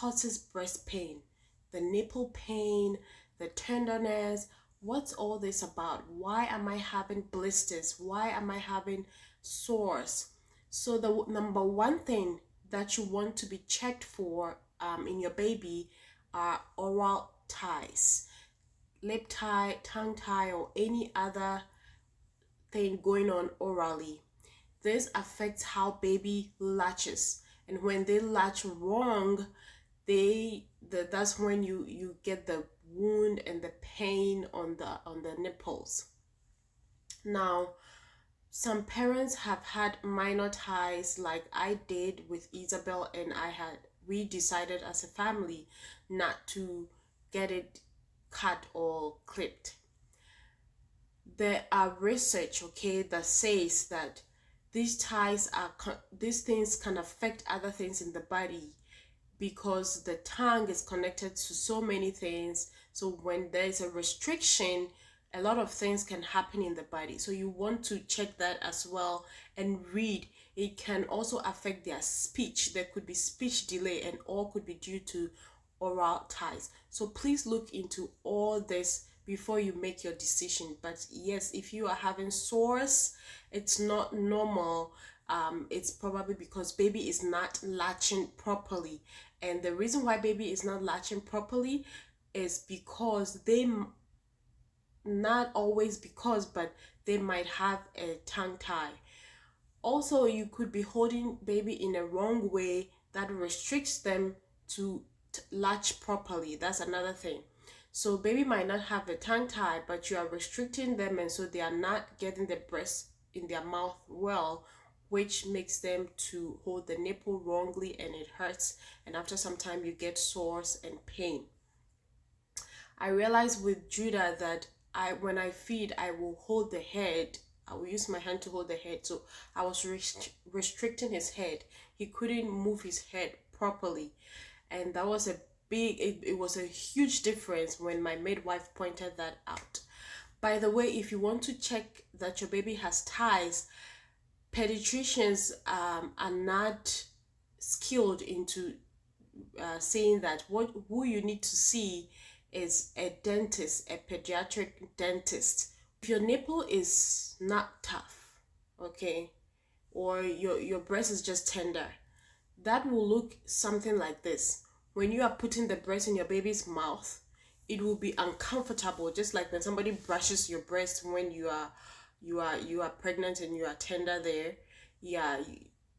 causes breast pain? The nipple pain, the tenderness. What's all this about? Why am I having blisters? Why am I having sores? So the number one thing that you want to be checked for in your baby are oral ties, lip tie, tongue tie, or any other thing going on orally. This affects how baby latches, and when they latch wrong, that's when you get the wound and the pain on the nipples. Now, some parents have had minor ties like I did with Isabel, and we decided as a family not to get it cut or clipped. There are research, okay, that says that these things can affect other things in the body, because the tongue is connected to so many things. So when there's a restriction, a lot of things can happen in the body. So you want to check that as well and read. It can also affect their speech. There could be speech delay, and all could be due to oral ties. So please look into all this before you make your decision. But yes, if you are having sores, it's not normal. It's probably because baby is not latching properly, and the reason why baby is not latching properly is because not always because, but they might have a tongue tie. Also, you could be holding baby in a wrong way that restricts them to latch properly. That's another thing. So baby might not have a tongue tie, but you are restricting them, and so they are not getting the breast in their mouth well, which makes them to hold the nipple wrongly, and it hurts, and after some time you get sores and pain. I realized with Judah that when I feed, I will hold the head. I will use my hand to hold the head. So I was restricting his head. He couldn't move his head properly. And that was it was a huge difference when my midwife pointed that out. By the way, if you want to check that your baby has ties, pediatricians are not skilled into saying that. Who you need to see is a dentist, a pediatric dentist. If your nipple is not tough, okay, or your breast is just tender, that will look something like this. When you are putting the breast in your baby's mouth, it will be uncomfortable, just like when somebody brushes your breast when you are pregnant and you are tender there. Yeah,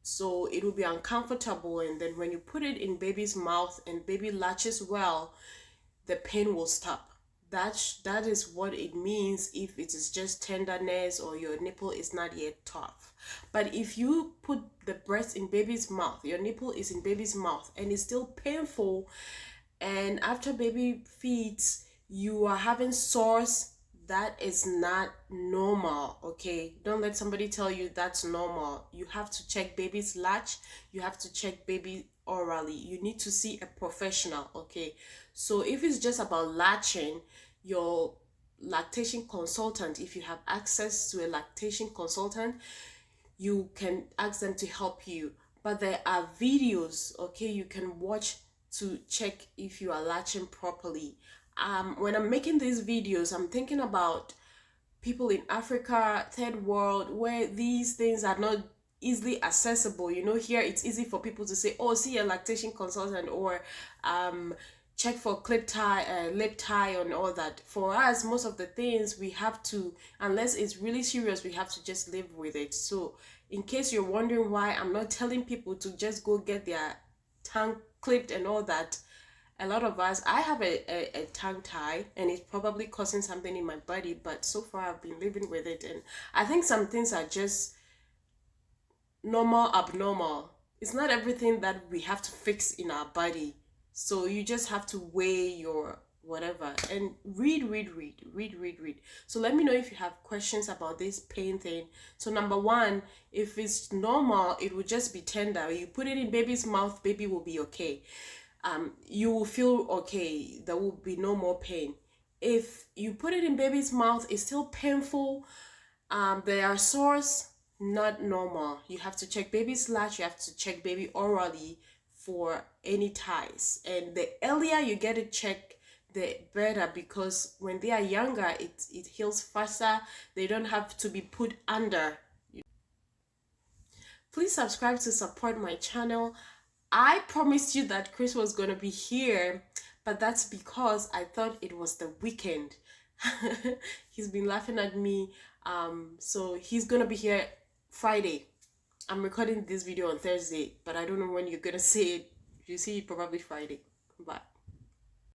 so it will be uncomfortable, and then when you put it in baby's mouth and baby latches well, the pain will stop. That is what it means if it is just tenderness or your nipple is not yet tough. But if you put the breast in baby's mouth, your nipple is in baby's mouth, and it's still painful, and after baby feeds, you are having sores, that is not normal. Okay, don't let somebody tell you that's normal. You have to check baby's latch, you have to check baby orally, you need to see a professional. Okay, so if it's just about latching, your lactation consultant, if you have access to a lactation consultant, you can ask them to help you. But there are videos, okay, you can watch to check if you are latching properly. When I'm making these videos, I'm thinking about people in Africa, third world, where these things are not easily accessible. Here it's easy for people to say, oh, see a lactation consultant, or check for lip tie and all that. For us, most of the things we have to, unless it's really serious, we have to just live with it. So in case you're wondering why I'm not telling people to just go get their tongue clipped and all that, a lot of us, I have a tongue tie, and it's probably causing something in my body, but so far I've been living with it. And I think some things are just normal, abnormal. It's not everything that we have to fix in our body. So you just have to weigh your whatever and read. So let me know if you have questions about this pain thing. So number one, if it's normal, it will just be tender. You put it in baby's mouth, baby will be okay. You will feel okay. There will be no more pain. If you put it in baby's mouth, it's still painful. There are sores, not normal. You have to check baby's latch. You have to check baby orally for any ties. And the earlier you get it checked, the better, because when they are younger, it heals faster. They don't have to be put under. Please subscribe to support my channel. I promised you that Chris was gonna be here, but that's because I thought it was the weekend. He's been laughing at me. So he's gonna be here Friday. I'm recording this video on Thursday, but I don't know when you're gonna see it. You see it probably Friday. Bye.